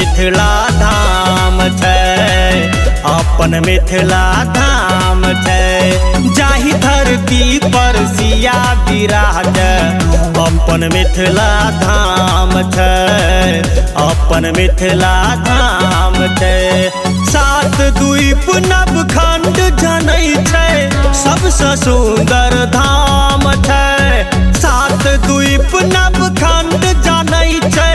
मिथिला धाम छै, अपन मिथिला धाम छै। जाहि धरती पर सिया विराज, अपन मिथिला धाम छै, अपन मिथिला धाम छै। सात द्वीप नवखंड जनै छै, सबसे सुंदर धाम छै। सात द्वीप नवखंड जानै छै,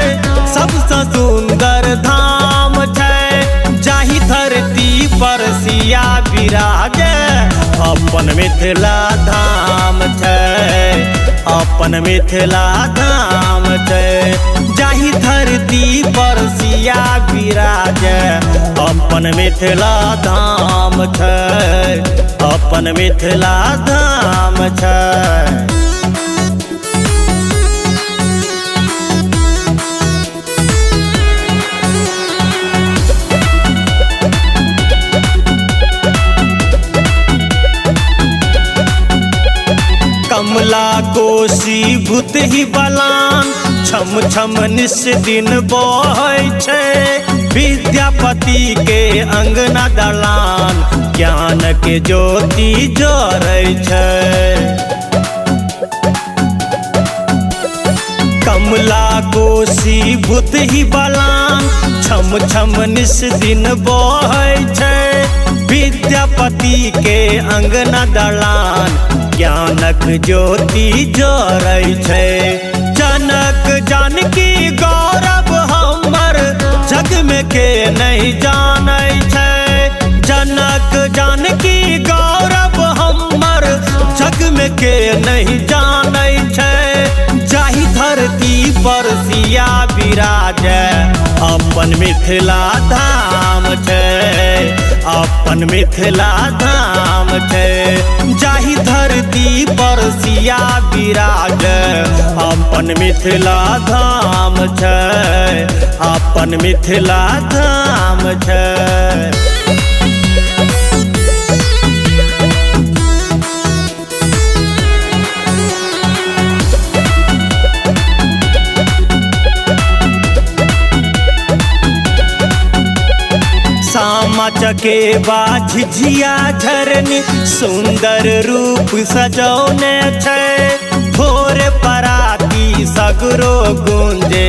सबसे सुंदर धाम छै। जाहि धरती पर सिया विराजे, अपन मिथिला धाम छै, अपन मिथिला धाम छै। जाहि धरती पर सिया विराजे, अपन मिथिला धाम छै, अपन मिथिला धाम छै। कमला कोसी भूत ही बलान, छम छम निस दिन बहै छै। विद्यापति के अंगना दलान, ज्ञान के ज्योति जरै छै। कमला कोसी भूत ही बलान, छम छम निस दिन बहै छै। विद्यापति के अंगना दलान, ज्ञानक ज्योति जरै छै। जनक जानकी गौरव हमर, जग में के नहीं जानै छै। जनक जानकी गौरव हमर, जग में के नहीं जानै छै। जाहि धरती पर सिया विराजे, अपन मिथिला धाम छै, अपन मिथिला धाम छै। जाहि धरती पर सिया विराजे, अपन मिथिला धाम छै, अपन मिथिला धाम छै। सामा चकेबा झिझिया झरनी, सुंदर रूप सजौने छै। भोर पराती सगरो गूंजे,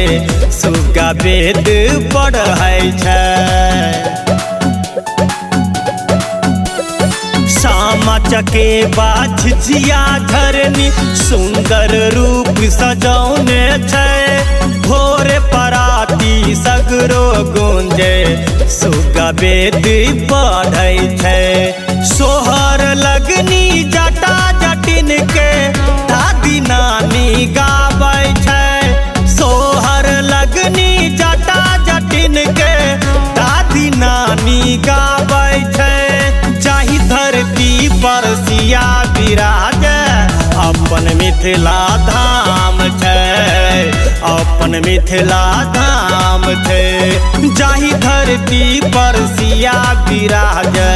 सुगा वेद पढ़ै छै। सामा चकेबा झिझिया झरनी, सुंदर रूप सजौने छै। भोर पराती सगरो गूंजे, सुगा वेद पढ़ै छै। सोहर लगनी जटा जटिन के, दादी नानी गाबै छै। सोहर लगनी जटा जटिन के, दादी नानी गाबै छै। जाहि धरती पर सिया विराजे, अपन मिथिला धाम छै, अपन मिथिला धाम छै। जाहि धरती पर सिया विराजे,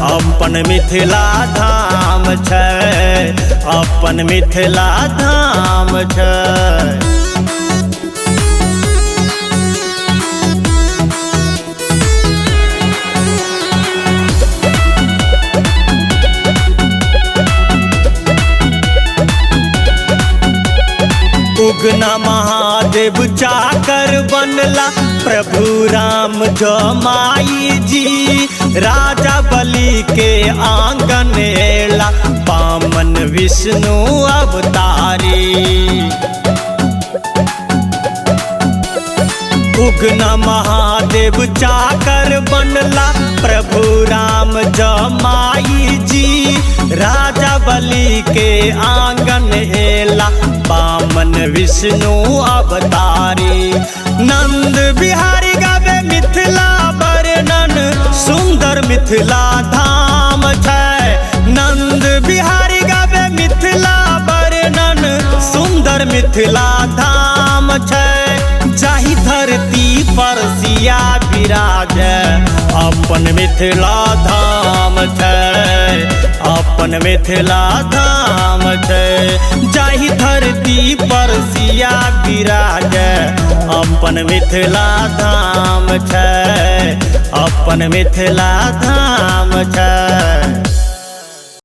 अपन मिथिला धाम छै, अपन मिथिला धाम छै। उगना महादेव चाकर बनला, प्रभु राम जमाई जी। राजा बलि के आंगन एला, वामन विष्णु अवतारी। उगना महादेव चाकर बनला, प्रभु राम जमाई जी। राजा बलि के आंगन एला, वामन विष्णु अवतारी। नंद बिहारी गावे मिथिला वर्णन, सुंदर मिथिला धाम छै। नंद बिहारी गावे मिथिला वर्णन, सुंदर मिथिला धाम छै। जाहि धरती पर सिया विराज अपन मिथिला धाम छै, अपन मिथिला धाम छै। जाहि धरती पर सिया विराज अपन मिथिला धाम छै, अपन मिथिला धाम छै।